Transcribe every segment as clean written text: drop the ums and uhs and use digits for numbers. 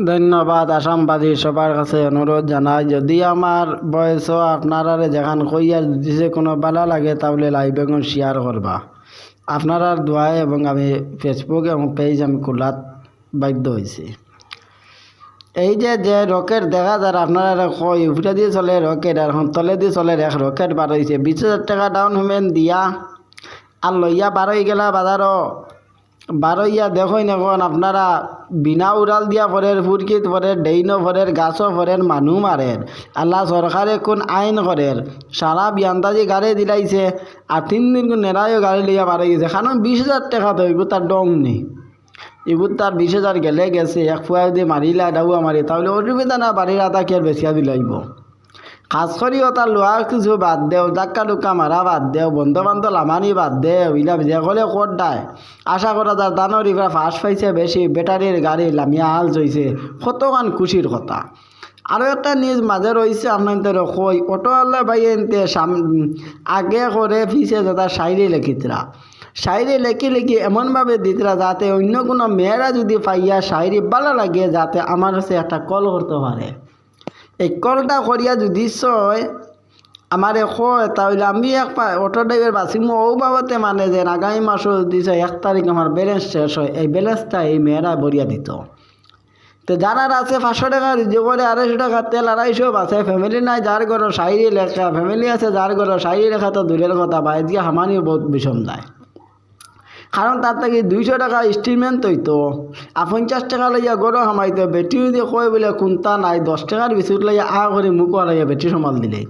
ধন্যবাদ। আসামবাদী সবার কাছে অনুরোধ জানাই, যদি আমার বয়সও আপনারা যেখান কইয়ার দিছে কোনো বালা লাগে তাহলে লাইভ এখন শেয়ার করবা। আপনারা দোয়ায় এবং আমি ফেসবুক এবং পেজ আমি খোলাত বাধ্য হয়েছি। এই যে রকেট দেখা যায় আপনারা কই উপরে দিয়ে চলে রকেট, আর এখন তলে দিয়ে চলে এক রকেট বার হয়েছে 20,000 টাকা ডাউন পেমেন্ট দিয়া আর লইয়া বার হয়ে গেলা বাজারও বারইয়া দেখুন এখন আপনারা বিনা উড়াল দিয়া পরের ফুরকিত পরের ডেইনও পরের গাছও পরের মানুষ মারের। আল্লাহ সরকারে কোন আইন করের সারা বিয়ান্দাজি গাড়ি দিলাইছে আর 3 দিন নেড়াইও গাড়ি লইয়া বার হয়ে গেছে। কারণ 20,000 টাকা তো এগুলো তার ডং নেই, এগুলো তার 20,000 গেলে গেছে। এক ফুয়া যদি মারিলা ডাউয়া মারি তাহলে অসুবিধা না, বাড়ির আদা কি আর বেশিয়া দিলাইব। খাস করিও তার লোহা কিছু বাদ দেও, ডাক্কা ডুক্কা মারা বাদ দেও, বন্ধু বান্ধব লামানি বাদ দেও, ইলা যে হলে কোট দেয়। আশা করা যার দানোর ইফরা ফাঁস পাইছে বেশি, ব্যাটারির গাড়ি লামিয়া হাল চইছে, কতখান খুশির কথা। আরও একটা নিউজ মাঝে রয়েছে আপনাদের কই অটোওয়ালা ভাই এনতে আগে করে ফিসে যাতা শায়রি লেখিতরা, শায়রি লেখি এমনভাবে দিতরা যাতে অন্য কোনো মেয়েরা যদি পাইয়া শায়রি ভালো লাগে যাতে আমার কাছে একটা কল করতে পারে। এই কলটা করিয়া যদি সয় আমার কয় তাহলে আমি এক অটো ড্রাইভার বাসিম ও বাবতে মানে যে আগামী মাসও দিছে 1 তারিখ আমার ব্যালেন্স শেষ হয়, এই ব্যালেন্সটা এই মেয়েরা ভরিয়া দিত। তো যারা আছে 500 টাকা রিজেক্ট করে 250 টাকা তেল 250 বাসে, ফ্যামিলি নাই যার ঘর শায়রি লেখা, ফ্যামিলি আছে যার ঘর শায়রি লেখা তো দূরের কথা, বাইরে দিয়ে হামানিও বহুত বিষম যায়। কারণ তার থেকে 200 টাকা স্টিলমেন্ট হইতো আর 50 টাকা লইয়া গরম হামাইতো, বেটি দিয়ে কয় বলে কোনটা নাই 10 টাকার বিস্কুট লইয়া করে মুখ লাইয়া বেটি সমাল দিলেই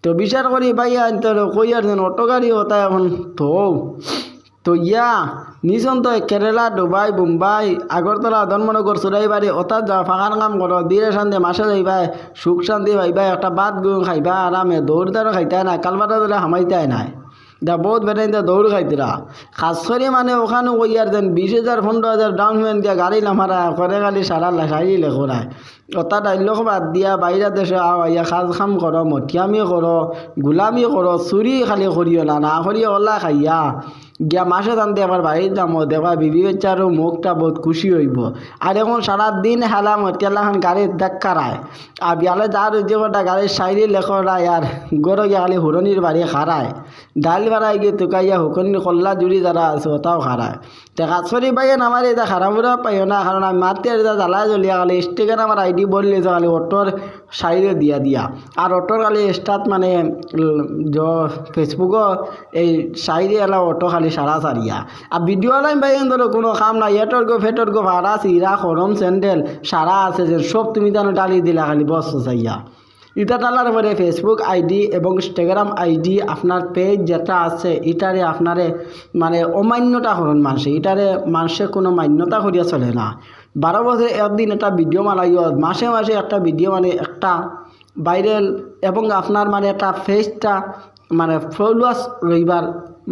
তো বিচার করি ভাইয়া আনতে কইয়ার যেন অটো গাড়ি হতা এখন তো ইয়া নিজন তো কেরালা দুবাই মুম্বাই আগরতলা ধর্মনগর চুরাইবাড়ি অর্থাৎ যাওয়া ফাঁকার কাম করো ধীরে শান্তি মাসে যাইবা সুখ শান্তি পাইবা, একটা বাদ খাইবা আরামে, দৌড় দাঁড়ো খাইতে নাই, কালবাটা ধরে হামাইতে নাই দা বহুত বেটাইতে দৌড় খাইতরা। খাস করে মানে ওখানে কইয়ার দেন 20,000 15,000 ডাউন পেমেন্ট দিয়া গাড়ি নামারা করে গাড়ি সারা লাসাই লেখরায়। অর্থাৎ আইলক বাদ দিয়া বাইরে দেশে আইয়া কাজ কাম করো, মঠিয়ামি করো, গুলামি করো, চুরি খালি করিও না করিও ওলা খাইয়া গিয়া মাসে টানতে আবার বাড়ির যাবো দেখবা বিবি বাচ্চারও মুখটা বহুত খুশি হইব। আর এখন সারাদিন হেলা মতিয়ালাখান গাড়ির দেখারায় আর বিয়ালে যার যে কটা গাড়ির সাইডে লেখরায় আর গরো গিয়া খালি হুরনির বাড়ি খারায়, ডাল বাড়াই গিয়ে তুকাইয়া হুকনির কল্লা জুড়ি যারা আছে ওটাও খারায়। তো কাজ করি পাইয়েন আমার এটা খারাপরা পাইও না, কারণ আমি মারতে এটা জ্বালায় জ্বলিয়া খালি স্টিকার আমার আইডি বললে খালি অটোর সাইডে দিয়া আর অটোর খালি স্টার্ট মানে ফেসবুকও এই সাইডে এলা অটো খালি সারা সারিয়া আর ভিডিও লাইন পাইয়েন ধরো কোনো কাম নাই, ফেটর গো ভাড়া চিরা খরম স্যান্ডেল সারা আছে যে সব তুমি জানো ডালি দিলা খালি বস চাইয়া। এটা টালার পরে ফেসবুক আইডি এবং ইনস্টাগ্রাম আইডি আপনার পেজ যেটা আছে এটারে আপনারে মানে অমান্যতা করুন মানুষে, এটারে মানুষের কোনো মান্যতা করিয়া চলে না। 12 বছরে একদিন একটা ভিডিও মানাইও, মাসে মাসে একটা ভিডিও মানে একটা ভাইরাল এবং আপনার মানে একটা ফেসটা মানে ফলোয়ার্স রইবার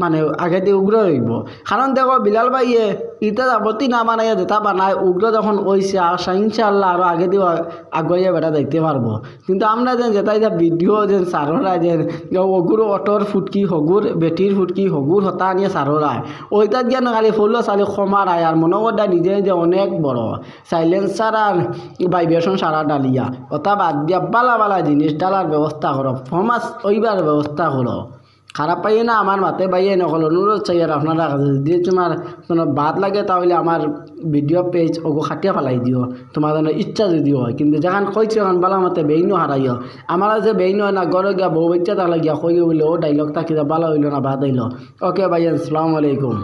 মানে আগে দিয়ে উগ্র রইব। কারণ দেখো বিলাল ভাইয়ে ইটা যাবতী না বানাইয়া যেটা বানায় উগ্র যখন ওইছে আশা ইনশাআল্লাহ আরও আগে দিয়ে আগুয়াইয়া বেটা দেখতে পারবো। কিন্তু আমরা যেটা ভিডিও সাররা অগুর অটোর ফুটকি হগুর বেটির ফুটকি হগুর হতা নিয়ে সাররায় ওইটার জ্ঞান খালি ফলো চালি কমারায় আর মনে করটা নিজে যে অনেক বড় সাইলেন্সার আর ভাইব্রেশন সারা ডালিয়া ওটা বাদ দিয়া বালা বালা জিনিস ডালার ব্যবস্থা করো, ফমাস ওইবার ব্যবস্থা করো। খারাপ পাইয়ে না আমার মাতে পাইয়ে নকল অনুরোধ চাই আর আপনারা যদি তোমার কোনো বাদ লাগে তাহলে আমার ভিডিও পেজ ওগো খাটিয়া ফেলাই দিও তোমার জন্য ইচ্ছা যদিও হয়। কিন্তু যখন কইছে এখন বালা মতে বেইনও হারাইও আমার যে বেইন হয় না গড়ে গিয়া বউ বাচ্চা তাহলে গিয়া কই বলে ও ডাইলগ থাকি বালা হইল না বাদ হইল। ওকে ভাই আসসালামু আলাইকুম।